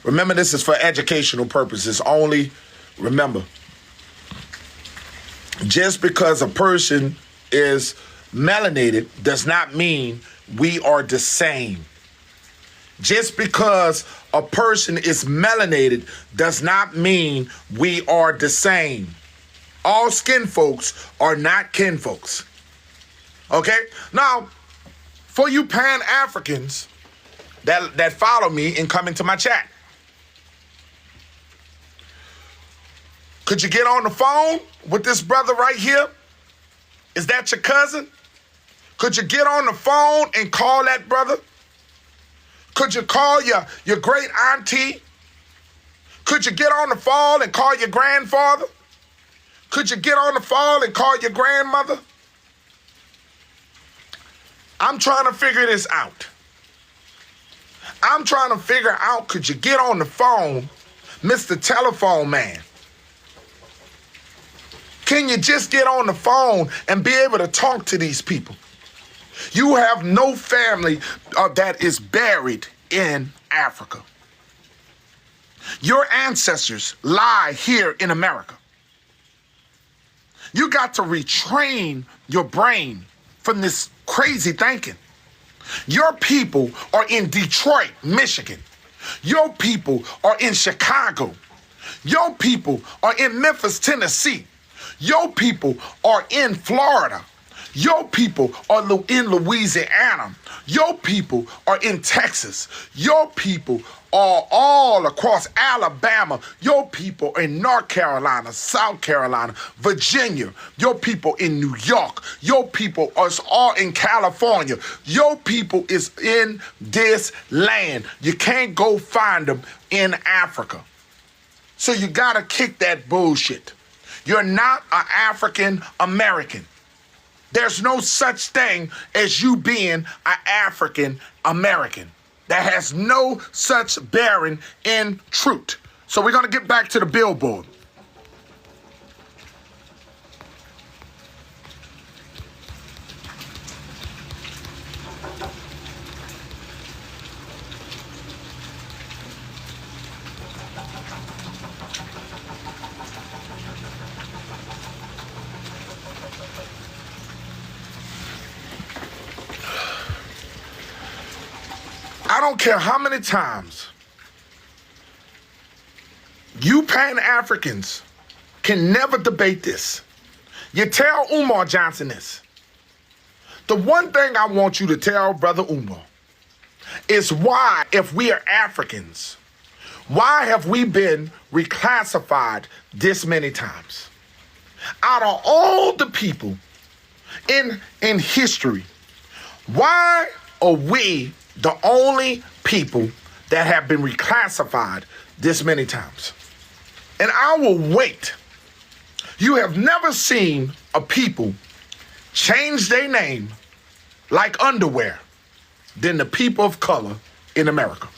Remember, this is for educational purposes only. Remember, just because a person is melanated does not mean we are the same. Just because a person is melanated does not mean we are the same. All skin folks are not kin folks. Okay? Now, for you Pan-Africans that follow me and come into my chat, could you get on the phone with this brother right here? Is that your cousin? Could you get on the phone and call that brother? Could you call your great auntie? Could you get on the phone and call your grandfather? Could you get on the phone and call your grandmother? I'm trying to figure this out. I'm trying to figure out, could you get on the phone, Mr. Telephone Man? Can you just get on the phone and be able to talk to these people? You have no family that is buried in Africa. Your ancestors lie here in America. You got to retrain your brain from this crazy thinking. Your people are in Detroit, Michigan. Your people are in Chicago. Your people are in Memphis, Tennessee. Your people are in Florida. Your people are in Louisiana. Your people are in Texas. Your people are all across Alabama. Your people in North Carolina, South Carolina, Virginia. Your people in New York. Your people are all in California. Your people is in this land. You can't go find them in Africa. So you gotta kick that bullshit. You're not an African American. There's no such thing as you being an African American. That has no such bearing in truth. So we're going to get back to the billboard. I don't care how many times you Pan-Africans can never debate this. You tell Umar Johnson this. The one thing I want you to tell Brother Umar is why, if we are Africans, why have we been reclassified this many times? Out of all the people in history, why are we the only people that have been reclassified this many times? And I will wait. You have never seen a people change their name like underwear than the people of color in America.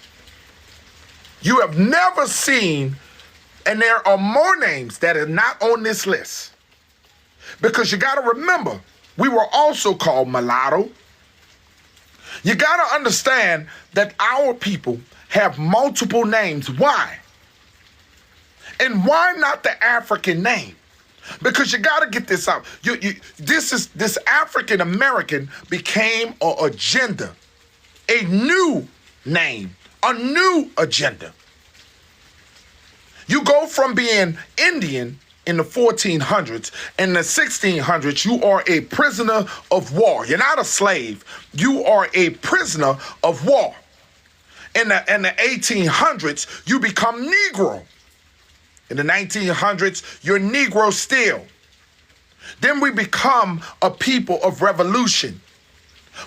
You have never seen, and there are more names that are not on this list. Because you got to remember, we were also called mulatto. You got to understand that our people have multiple names. Why? And why not the African name? Because you got to get this out. This African American became an agenda, a new name, a new agenda. You go from being Indian in the 1400s. In the 1600s, you are a prisoner of war. You're not a slave. You are a prisoner of war. In the 1800s, you become Negro. In the 1900s, you're Negro still. Then we become a people of revolution.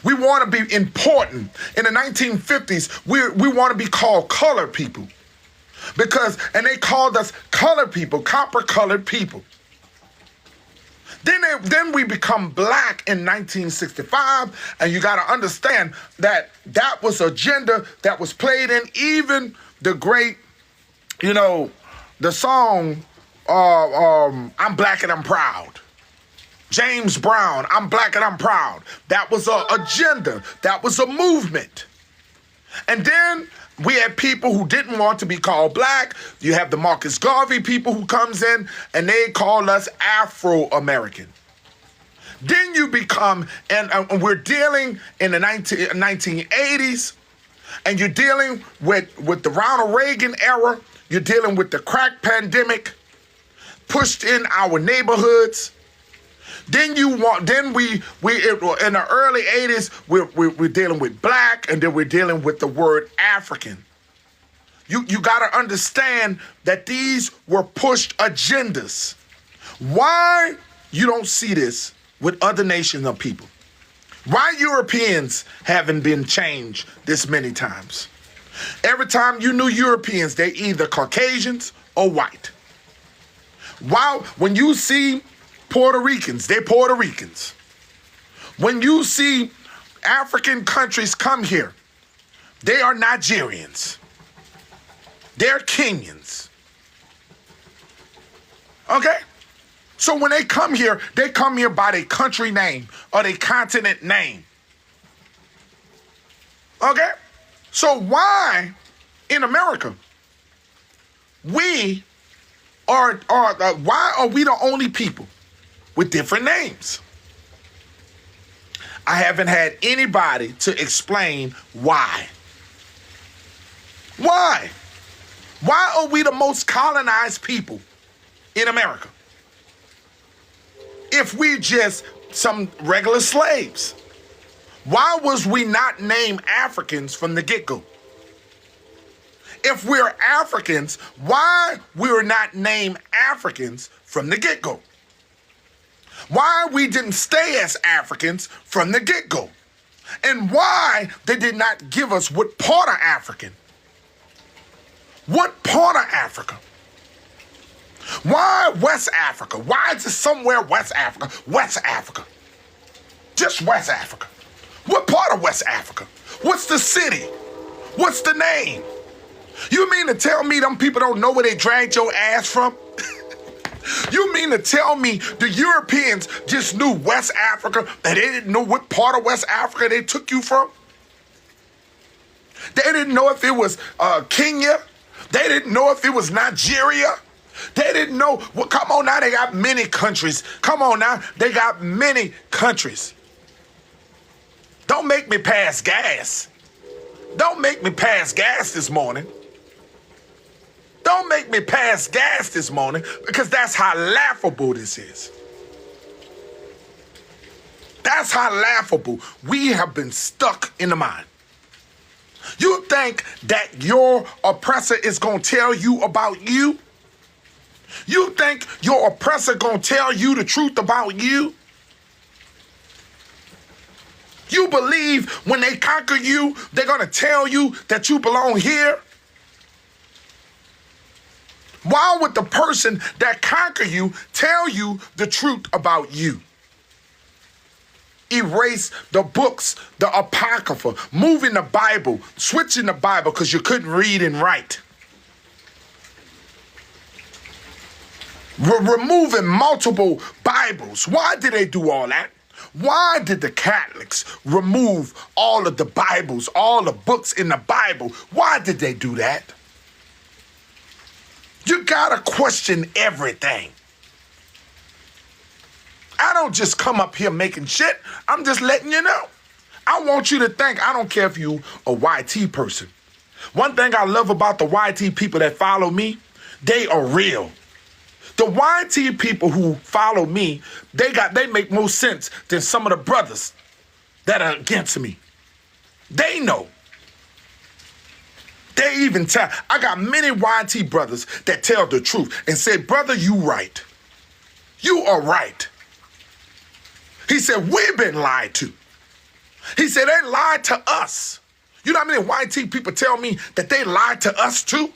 We want to be important. In the 1950s, we want to be called colored people. And they called us colored people, copper-colored people. Then we become black in 1965, and you got to understand that that was agenda that was played in even the great, the song, I'm Black and I'm Proud. James Brown, I'm Black and I'm Proud. That was an agenda. That was a movement. And then we had people who didn't want to be called black. You have the Marcus Garvey people who comes in and they call us Afro-American. Then you become, and we're dealing in the 1980s, and you're dealing with the Ronald Reagan era. You're dealing with the crack pandemic pushed in our neighborhoods. Then we in the early 80s, we're dealing with black, and then we're dealing with the word African. You got to understand that these were pushed agendas. Why you don't see this with other nations of people? Why Europeans haven't been changed this many times? Every time you knew Europeans, they either Caucasians or white. Why, when you see Puerto Ricans, they're Puerto Ricans. When you see African countries come here, they are Nigerians. They're Kenyans. Okay? So when they come here by their country name or their continent name. Okay? So why in America why are we the only people with different names? I haven't had anybody to explain why. Why? Why are we the most colonized people in America? If we just some regular slaves, why was we not named Africans from the get-go? If we're Africans, why we were not named Africans from the get-go? Why we didn't stay as Africans from the get-go? And why they did not give us what part of African? What part of Africa? Why West Africa? Why is it somewhere West Africa? West Africa. Just West Africa. What part of West Africa? What's the city? What's the name? You mean to tell me them people don't know where they dragged your ass from? You mean to tell me the Europeans just knew West Africa and they didn't know what part of West Africa they took you from? They didn't know if it was Kenya. They didn't know if it was Nigeria. They didn't know. Well, come on now, they got many countries. Come on now, they got many countries. Don't make me pass gas. Don't make me pass gas this morning. Don't make me pass gas this morning, because that's how laughable this is. That's how laughable we have been stuck in the mind. You think that your oppressor is going to tell you about you? You think your oppressor going to tell you the truth about you? You believe when they conquer you, they're going to tell you that you belong here? Why would the person that conquer you tell you the truth about you? Erase the books, the Apocrypha, moving the Bible, switching the Bible because you couldn't read and write. Removing multiple Bibles. Why did they do all that? Why did the Catholics remove all of the Bibles, all the books in the Bible? Why did they do that? You gotta question everything. I don't just come up here making shit. I'm just letting you know. I want you to think. I don't care if you a YT person. One thing I love about the YT people that follow me, they are real. The YT people who follow me, they make more sense than some of the brothers that are against me. They know. They even tell. I got many YT brothers that tell the truth and say, brother, you right. You are right. He said, we've been lied to. He said, they lied to us. You know how many YT people tell me that they lied to us too?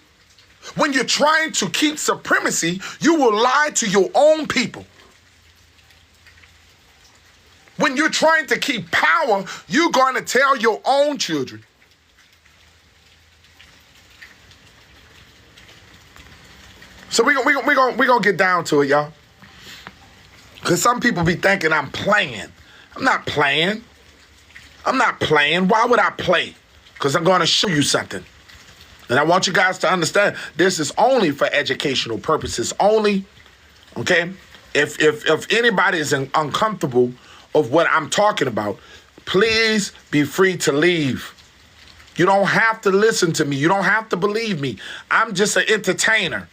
When you're trying to keep supremacy, you will lie to your own people. When you're trying to keep power, you're going to tell your own children. So we're gonna get down to it, y'all. Because some people be thinking I'm playing. I'm not playing. I'm not playing. Why would I play? because I'm going to show you something. And I want you guys to understand this is only for educational purposes only, okay? If anybody is uncomfortable of what I'm talking about, please be free to leave. You don't have to listen to me. You don't have to believe me. I'm just an entertainer.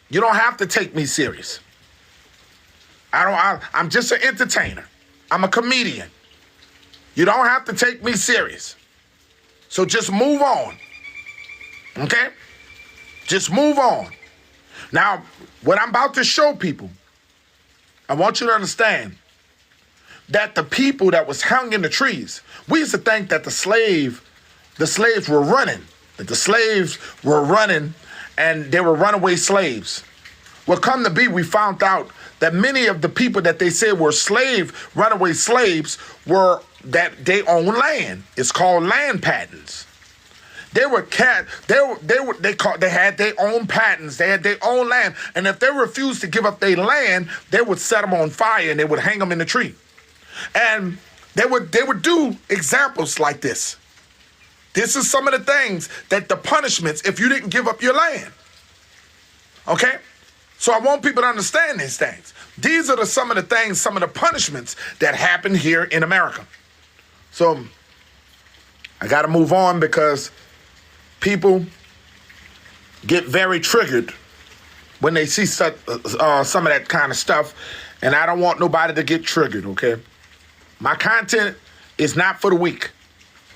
You don't have to take me serious. I'm just an entertainer. I'm a comedian. You don't have to take me serious. So just move on. Okay? Just move on. Now, what I'm about to show people, I want you to understand that the people that was hung in the trees, we used to think that the slaves were running, and they were runaway slaves. Well, come to be, we found out that many of the people that they said were runaway slaves, were that they own land. It's called land patents. They had their own patents. They had their own land, and if they refused to give up their land, they would set them on fire and they would hang them in the tree. And they would do examples like this. This is some of the things that the punishments if you didn't give up your land. Okay? So I want people to understand these things. These are some of the punishments that happen here in America. So I got to move on because people get very triggered when they see some of that kind of stuff, and I don't want nobody to get triggered, okay? My content is not for the weak.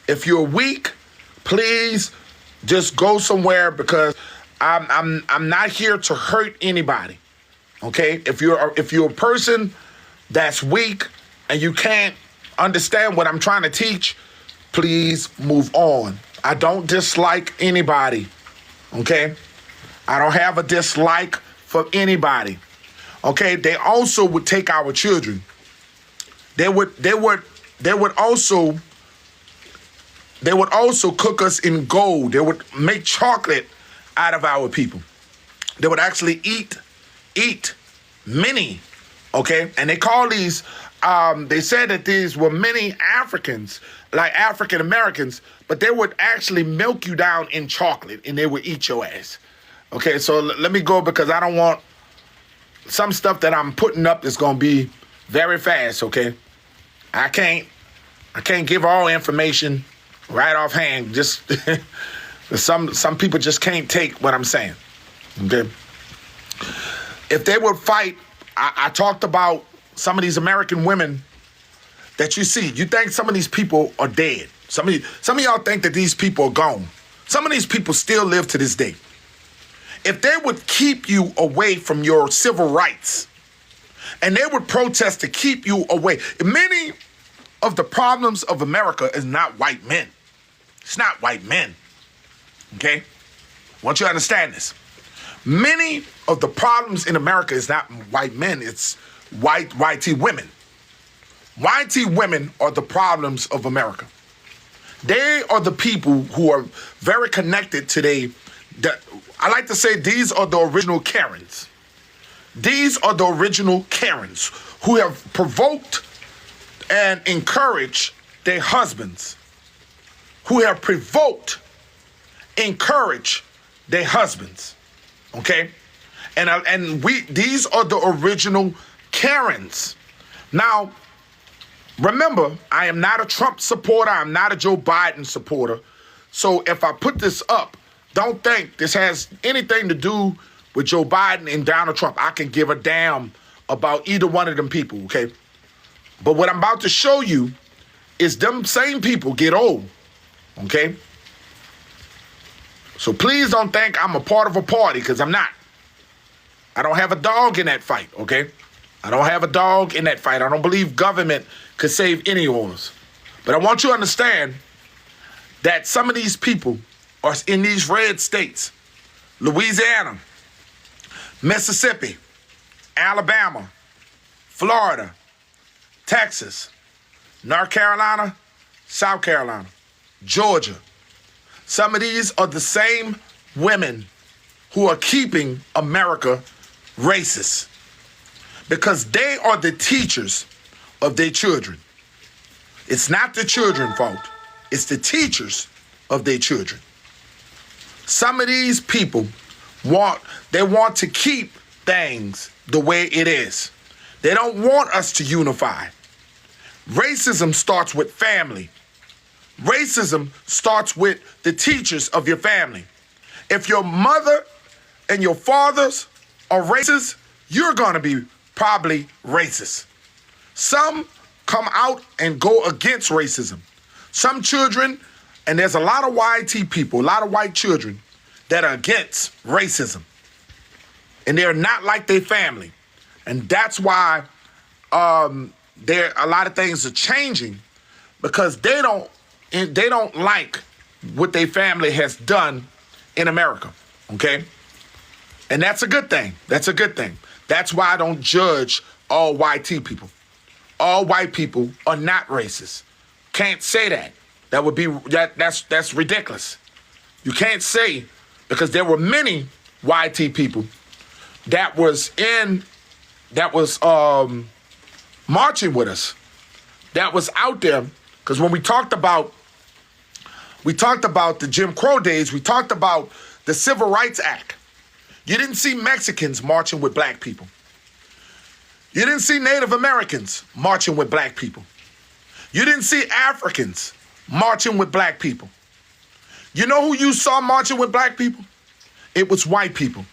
If you're weak, please just go somewhere because I'm not here to hurt anybody, okay? If you're a person that's weak and you can't understand what I'm trying to teach, please move on. I don't dislike anybody, okay? I don't have a dislike for anybody, okay? They also would take our children. They would also cook us in gold. They would make chocolate out of our people. They would actually eat many, okay? And they call these, they said that these were many Africans, like African Americans, but they would actually milk you down in chocolate and they would eat your ass. Okay, so let me go because I don't want some stuff that I'm putting up is going to be very fast, okay? I can't give all information right offhand. Just some people just can't take what I'm saying. Okay. If they would fight, I talked about some of these American women that you see. You think some of these people are dead. Some of y'all think that these people are gone. Some of these people still live to this day. If they would keep you away from your civil rights, and they would protest to keep you away. Many of the problems of America is not white men. It's not white men, okay? I want you to understand this. Many of the problems in America is not white men, it's white women. White women are the problems of America. They are the people who are very connected today. I like to say these are the original Karens. These are the original Karens who have provoked and encouraged their husbands, who have provoked, encouraged their husbands, okay? And these are the original Karens. Now, remember, I am not a Trump supporter. I'm not a Joe Biden supporter. So if I put this up, don't think this has anything to do with Joe Biden and Donald Trump. I can give a damn about either one of them people, okay? But what I'm about to show you is them same people get old, okay? So please don't think I'm a part of a party, because I'm not. I don't have a dog in that fight, okay? I don't have a dog in that fight. I don't believe government could save any of us. But I want you to understand that some of these people are in these red states: Louisiana, Mississippi, Alabama, Florida, Texas, North Carolina, South Carolina, Georgia. Some of these are the same women who are keeping America racist, because they are the teachers of their children. It's not the children's fault. It's the teachers of their children. Some of these people want to keep things the way it is. They don't want us to unify. Racism starts with family. Racism starts with the teachers of your family. If your mother and your fathers are racist, you're going to be probably racist. Some come out and go against racism. Some children, and there's a lot of YT people, a lot of white children that are against racism. And they're not like their family. And that's why there a lot of things are changing, because they don't like what their family has done in America. Okay? And that's a good thing. That's a good thing. That's why I don't judge all YT people. All white people are not racist. Can't say that. That would be that's ridiculous. You can't say, because there were many YT people that was marching with us, that was out there. Because when we talked about the Jim Crow days, we talked about the Civil Rights Act. You didn't see Mexicans marching with black people. You didn't see Native Americans marching with black people. You didn't see Africans marching with black people. You know who you saw marching with black people? It was white people.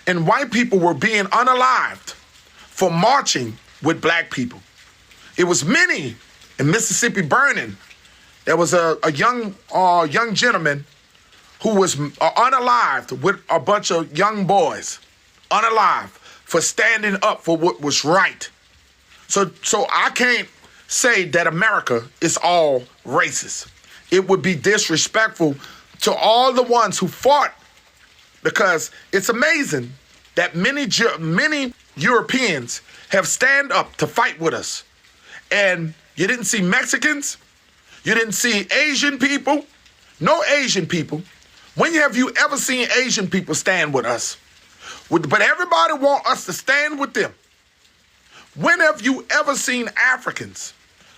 And white people were being unalived for marching with black people. It was many in Mississippi burning. There was a young gentleman who was unalived with a bunch of young boys, unalived, for standing up for what was right. So I can't say that America is all racist. It would be disrespectful to all the ones who fought, because it's amazing that many Europeans have stand up to fight with us. And you didn't see Mexicans, you didn't see Asian people, no Asian people. When have you ever seen Asian people stand with us? But everybody want us to stand with them. When have you ever seen Africans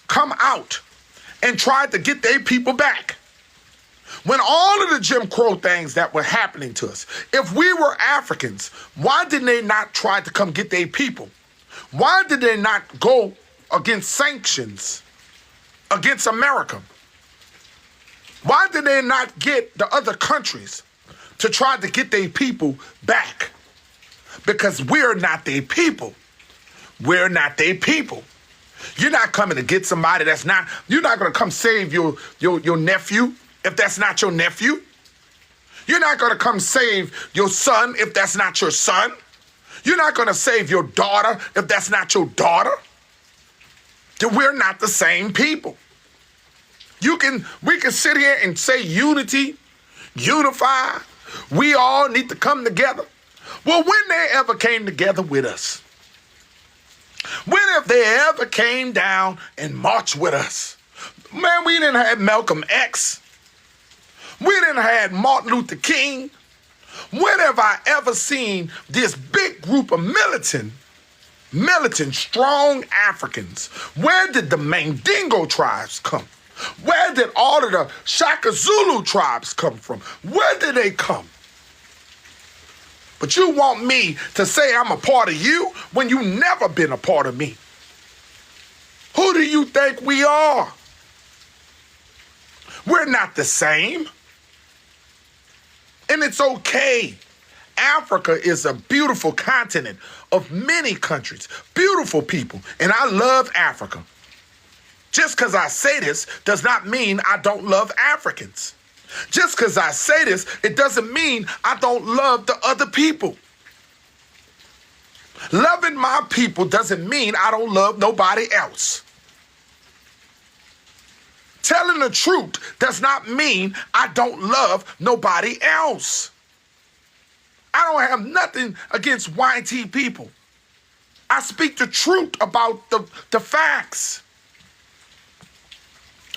come out and try to get their people back? When all of the Jim Crow things that were happening to us, if we were Africans, why did they not try to come get their people? Why did they not go against sanctions against America? Why did they not get the other countries to try to get their people back? Because we're not their people. We're not their people. You're not coming to get somebody that's not, you're not going to come save your nephew if that's not your nephew. You're not going to come save your son if that's not your son. You're not going to save your daughter if that's not your daughter. Then we're not the same people. We can sit here and say unity, unify. We all need to come together. Well, when they ever came together with us? When have they ever came down and marched with us? Man, we didn't have Malcolm X. We didn't have Martin Luther King. When have I ever seen this big group of militant, strong Africans? Where did the Mandingo tribes come? Where did all of the Shaka Zulu tribes come from? Where did they come? But you want me to say I'm a part of you when you never been a part of me. Who do you think we are? We're not the same. And it's okay. Africa is a beautiful continent of many countries, beautiful people, and I love Africa. Just because I say this does not mean I don't love Africans. Just because I say this, it doesn't mean I don't love the other people. Loving my people doesn't mean I don't love nobody else. Telling the truth does not mean I don't love nobody else. I don't have nothing against YT people. I speak the truth about the facts.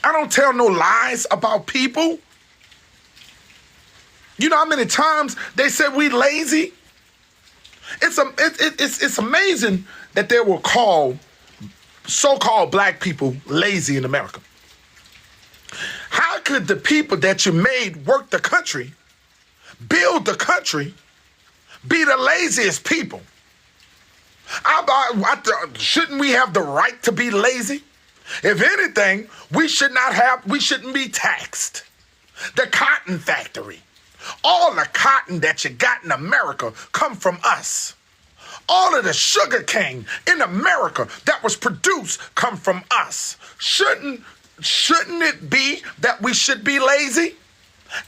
I don't tell no lies about people. You know how many times they said we lazy? It's amazing that they will call so-called black people lazy in America. How could the people that you made work the country, build the country, be the laziest people? Shouldn't we have the right to be lazy? If anything, we shouldn't be taxed. The cotton factory. All the cotton that you got in America come from us. All of the sugar cane in America that was produced come from us. Shouldn't it be that we should be lazy?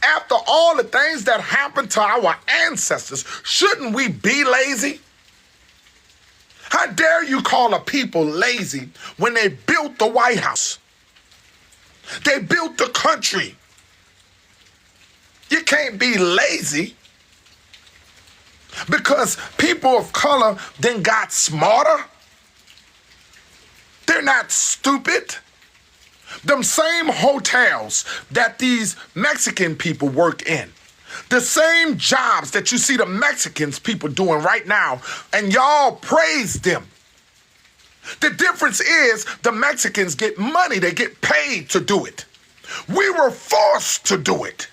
After all the things that happened to our ancestors, shouldn't we be lazy? How dare you call a people lazy when they built the White House? They built the country. You can't be lazy because people of color then got smarter. They're not stupid. Them same hotels that these Mexican people work in, the same jobs that you see the Mexicans people doing right now, and y'all praise them. The difference is the Mexicans get money, they get paid to do it. We were forced to do it.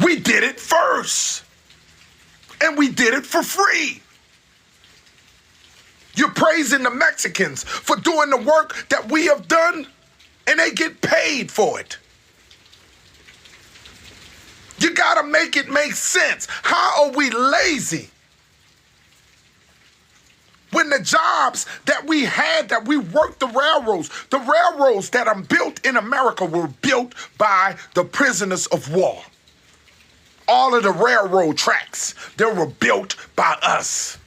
We did it first, and we did it for free. You're praising the Mexicans for doing the work that we have done, and they get paid for it. You gotta make it make sense. How are we lazy? When the jobs that we had, that we worked the railroads that are built in America were built by the prisoners of war. All of the railroad tracks, they were built by us.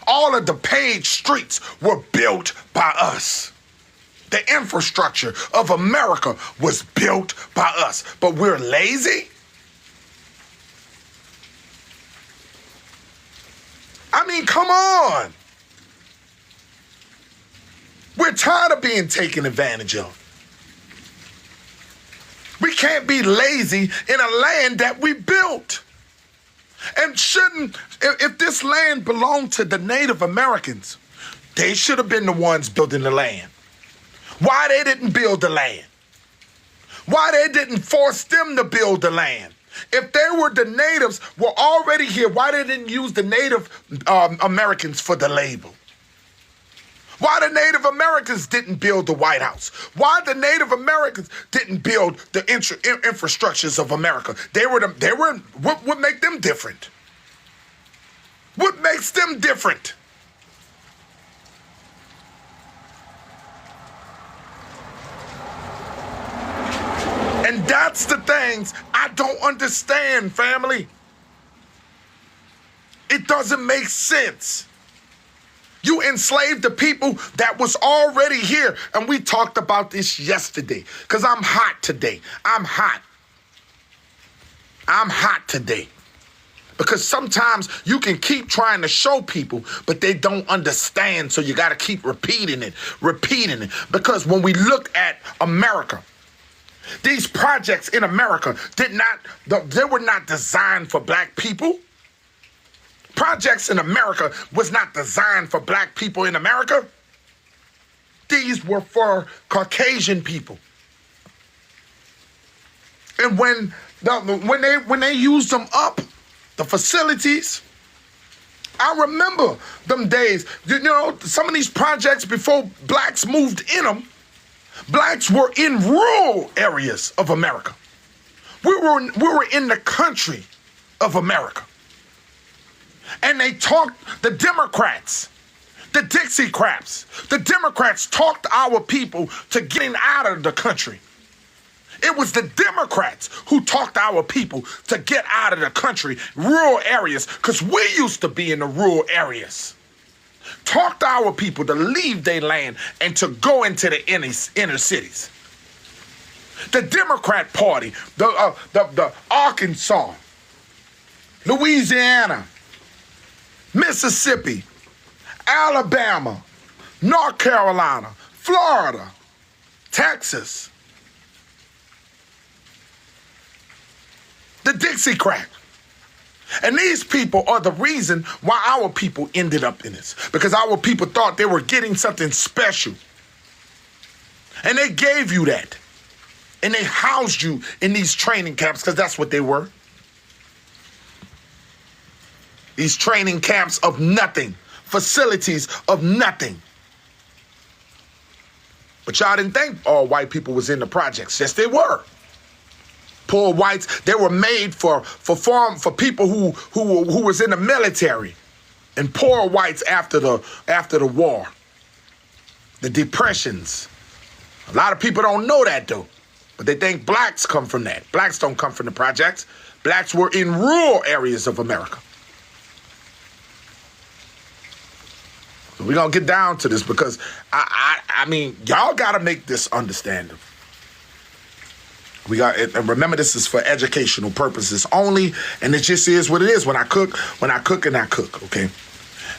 All of the paved streets were built by us. The infrastructure of America was built by us. But we're lazy? I mean, come on. We're tired of being taken advantage of. We can't be lazy in a land that we built. And if this land belonged to the Native Americans, they should have been the ones building the land. Why they didn't build the land? Why they didn't force them to build the land? If they were the natives, were already here, why they didn't use the Native Americans for the label? Why the Native Americans didn't build the White House? Why the Native Americans didn't build the infrastructures of America? What make them different? What makes them different? And that's the things I don't understand, family. It doesn't make sense. You enslaved the people that was already here. And we talked about this yesterday because I'm hot today. I'm hot today. Because sometimes you can keep trying to show people, but they don't understand. So you got to keep repeating it. Because when we look at America, these projects in America they were not designed for black people. Projects in America was not designed for black people in America. These were for Caucasian people. And when they used them up, the facilities, I remember them days. You know, some of these projects before blacks moved in them, blacks were in rural areas of America. We were in the country of America. And they talked, the Democrats, the Dixiecrats, the Democrats talked our people to getting out of the country. It was the Democrats who talked our people to get out of the country, rural areas, because we used to be in the rural areas. Talked our people to leave their land and to go into the inner cities. The Democrat Party, the Arkansas, Louisiana, Mississippi, Alabama, North Carolina, Florida, Texas, the Dixiecrat. And these people are the reason why our people ended up in this. Because our people thought they were getting something special. And they gave you that. And they housed you in these training camps because that's what they were. These training camps of nothing. Facilities of nothing. But y'all didn't think all white people was in the projects. Yes, they were. Poor whites, they were made for people who was in the military. And poor whites after the war. The depressions. A lot of people don't know that though. But they think blacks come from that. Blacks don't come from the projects. Blacks were in rural areas of America. So we're going to get down to this because, I mean, y'all got to make this understandable. And remember, this is for educational purposes only, and it just is what it is. When I cook, okay?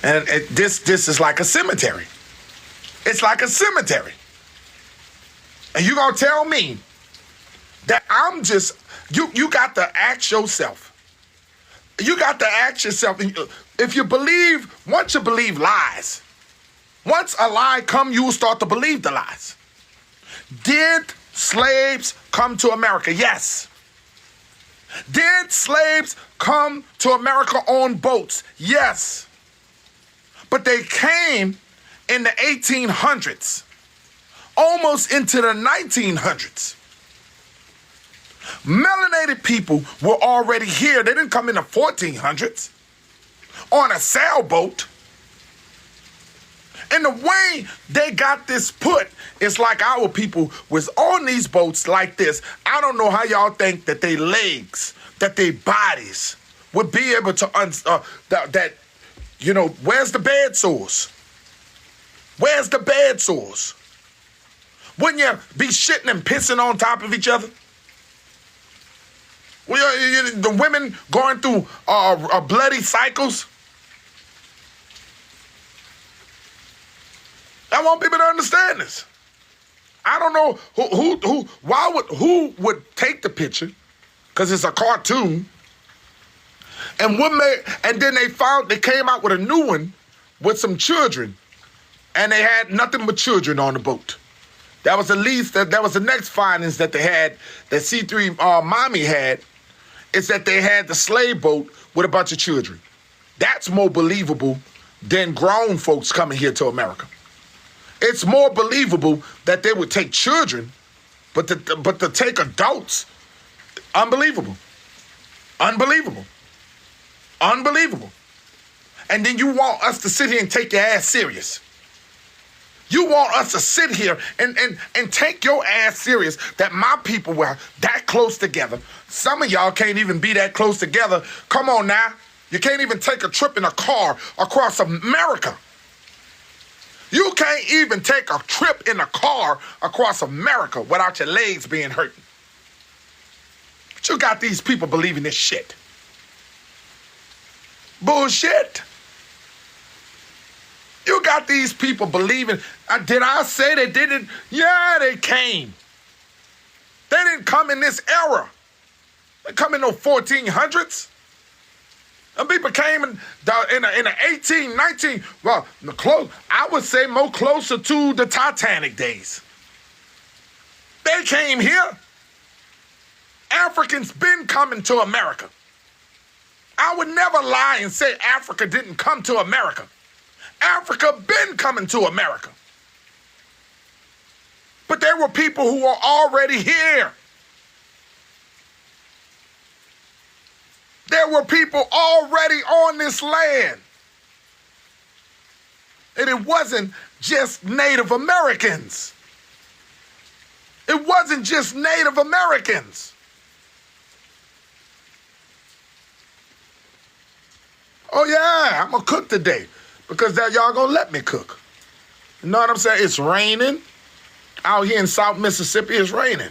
And this is like a cemetery. It's like a cemetery. And you going to tell me that I'm just, you got to ask yourself. You got to ask yourself, if you believe, once you believe lies, once a lie come, you will start to believe the lies. Did slaves come to America? Yes. Did slaves come to America on boats? Yes. But they came in the 1800s, almost into the 1900s. Melanated people were already here. They didn't come in the 1400s on a sailboat. And the way they got this put is like our people was on these boats like this. I don't know how y'all think that their legs, that their bodies would be able to, where's the bed sores? Where's the bed sores? Wouldn't you be shitting and pissing on top of each other? The women going through bloody cycles. I want people to understand this. I don't know who would take the picture, because it's a cartoon, and then they came out with a new one with some children, and they had nothing but children on the boat. That was that was the next findings that they had, that C3 Mommy had, is that they had the slave boat with a bunch of children. That's more believable than grown folks coming here to America. It's more believable that they would take children, but to take adults, unbelievable. Unbelievable. Unbelievable. And then you want us to sit here and take your ass serious. You want us to sit here and take your ass serious that my people were that close together. Some of y'all can't even be that close together. Come on now. You can't even take a trip in a car across America. You can't even take a trip in a car across America without your legs being hurt. But you got these people believing this shit. Bullshit. You got these people believing. Did I say they didn't? Yeah, they came. They didn't come in this era. They come in the 1400s. And people came in the 18, 19, well, I would say more closer to the Titanic days. They came here. Africans been coming to America. I would never lie and say Africa didn't come to America. Africa been coming to America. But there were people who were already here. There were people already on this land. And it wasn't just Native Americans. It wasn't just Native Americans. Oh yeah, I'm gonna cook today because y'all gonna let me cook. You know what I'm saying? It's raining. Out here in South Mississippi, it's raining.